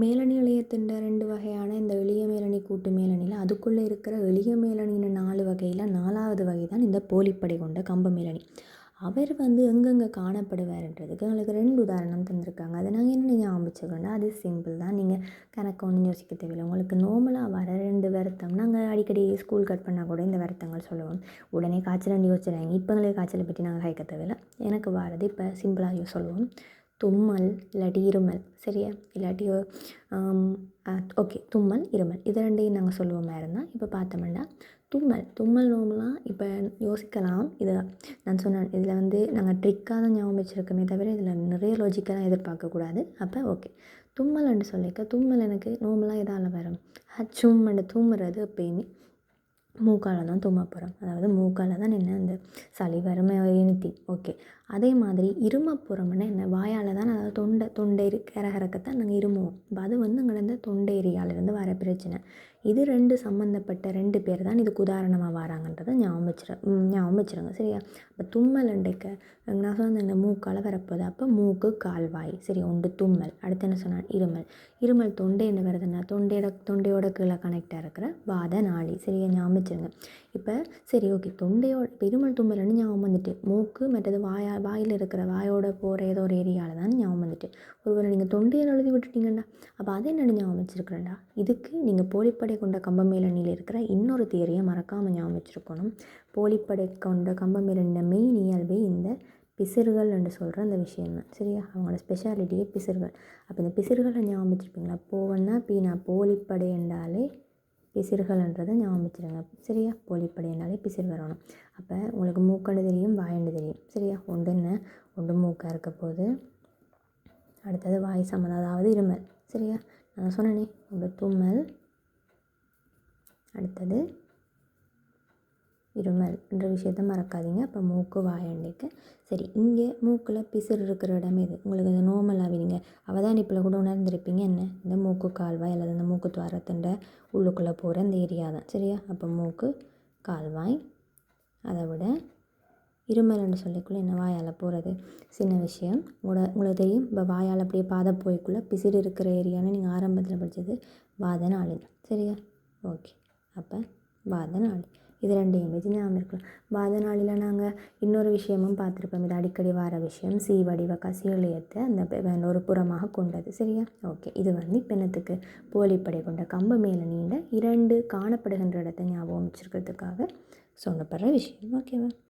மேலணி இழையத்தின் 2 வகையான இந்த எளிய மேலணி கூட்டு மேலணியில் அதுக்குள்ளே இருக்கிற எளிய மேலணின்னு 4 வகையில் 4வது வகை தான் இந்த போலிப்படை கொண்ட கம்ப மேலணி. அவர் எங்கெங்கே காணப்படுவார்ன்றதுக்கு எங்களுக்கு 2 உதாரணம் தந்திருக்காங்க. அதை நாங்கள் என்ன ஞாபகம் வச்சுக்கோன்னா, அது சிம்பிள் தான். நீங்கள் கணக்கு ஒன்றும் யோசிக்க தேவையில்லை. உங்களுக்கு நார்மலாக வர 2 வருத்தம் நாங்கள் அடிக்கடி ஸ்கூல் கட் பண்ணால் கூட இந்த வருத்தங்கள் சொல்லுவோம். உடனே காய்ச்சல் யோசிச்சுறாங்க. இப்போ எங்களுக்கு காய்ச்சலை பற்றி நாங்கள் கேட்க தேவையில்லை. எனக்கு வரது இப்போ சிம்பிளாக சொல்லுவோம். தும்மல் இல்லாட்டி இருமல், சரியா? இல்லாட்டி ஓகே, தும்மல் இருமல் இது 2யும் நாங்கள் சொல்லுவோம் இருந்தால். இப்போ பார்த்தோம்னா தும்மல் நார்மலாக இப்போ யோசிக்கலாம். இதை நான் சொன்னேன், இதில் நாங்கள் ட்ரிக்காக தான் ஞாபகம் வச்சுருக்கோமே தவிர இதில் நிறைய லாஜிக்கெல்லாம் எதிர்பார்க்கக்கூடாது. அப்போ ஓகே, தும்மல்னு சொல்லிக்க தும்மல் எனக்கு நார்மலாக எதால் வரும்? ஹச்சும் தும்முறது எப்பயுமே மூக்கால் தான் தும்ம போகிறோம். அதாவது மூக்கால் தான் என்ன அந்த சளி வறுமை இனித்தி. ஓகே, அதே மாதிரி இரும போகிறோம்னா என்ன? வாயால் தான், அதாவது தொண்டை கரகரக்கத்தான் நாங்கள் இருமுவோம். இப்போ அது எங்களை இந்த தொண்டை ஏரியாவிலேருந்து வர பிரச்சனை. இது 2 சம்மந்தப்பட்ட 2 பேர் தான் இதுக்கு உதாரணமாக வராங்கன்றதை ஞாபகம் வச்சுருங்க, சரியா? இப்போ தும்மல் அண்டைக்க நான் சொன்ன இந்த மூக்கால் வரப்போகுது. அப்போ மூக்கு கால்வாய், சரி? ஒன்று தும்மல். அடுத்து என்ன சொன்னால் இருமல் தொண்டை என்ன வருதுன்னா தொண்டையோட கீழே கனெக்டாக இருக்கிற வாத நாளி, சரியா? ஞாபகம் வச்சுருங்க. இப்போ சரி, ஓகே, இப்போ இருமல் தும்மல்னு ஞாபகம் வந்துட்டு மூக்கு மற்றது வாயில் இருக்கிற வாயோட போகிற ஏதோ ஒரு ஏரியாவில் தான் ஞாபகம் வந்துட்டு. ஒருவேளை நீங்கள் தொண்டையில் எழுதி விட்டுட்டீங்கண்டா, அப்போ அதை என்ன ஞாபகம் வச்சுருக்கிறேன்டா. இதுக்கு நீங்கள் போலிப்படை கொண்ட கம்ப மேலணியில் இருக்கிற இன்னொரு தியரியை மறக்காமல் ஞாபகம் வச்சுருக்கணும். போலிப்படை கொண்ட கம்ப மேலணியின் மெயின் இயல்பே இந்த பிசிறுகள் என்று சொல்கிற அந்த விஷயம்தான், சரியா? அவங்களோட ஸ்பெஷாலிட்டியே பிசிறுகள். அப்போ இந்த பிசிறுகளை ஞாபகம் வச்சுருப்பீங்களா? போவன்னா பீனா போலிப்படை என்றாலே பிசிறுகள்ன்றதை ஞாபகம் வச்சுருங்க, சரியா? போலிப்படை என்றாலே பிசிறு வரணும். அப்போ உங்களுக்கு மூக்கண்டு தெரியும், வாயண்டு தெரியும், சரியா? ஒன்று மூக்காக இருக்க போது, அடுத்தது வாய் சம்மந்தம், அதாவது இருமல், சரியா? நான் சொன்னேனே, ஒரு தும்மல், அடுத்தது இருமல் என்ற விஷயத்த மறக்காதீங்க. அப்போ மூக்கு வாயண்டிக்கு சரி. இங்கே மூக்கில் பிசிறு இருக்கிற இடம் இது உங்களுக்கு அது நார்மலாகவே நீங்கள் அவதானிப்பில் கூட உணர்ந்திருப்பீங்க. என்ன? இந்த மூக்கு கால்வாய் அல்லது இந்த மூக்கு துவாரத்தின் உள்ளுக்குள்ளே போகிற இந்த ஏரியா தான், சரியா? அப்போ மூக்கு கால்வாய். அதை விட இருமல்னு சொல்லிக்குள்ளே என்ன? வாயால் போகிறது, சின்ன விஷயம். உங்களுக்கு தெரியும். இப்போ வாயால் அப்படியே பாதை போய்க்குள்ளே பிசிறு இருக்கிற ஏரியான்னு நீங்கள் ஆரம்பத்தில் படித்தது வாத நாளி, சரியா? ஓகே, அப்போ வாத நாளி இது 2யும் வச்சு ஞாபகம் இருக்கலாம். வாத நாளில் நாங்கள் இன்னொரு விஷயமும் பார்த்துருப்போம். இது அடிக்கடி வர விஷயம், சி வடிவ கசியலையத்தை அந்த ஒரு புறமாக கொண்டது, சரியா? ஓகே, இது பெண்ணத்துக்கு போலிப்படை கொண்ட கம்ப மேலணியில் 2 காணப்படுகின்ற இடத்தை ஞாபகம் வச்சுருக்கிறதுக்காக சொல்லப்படுற விஷயம், ஓகேவா?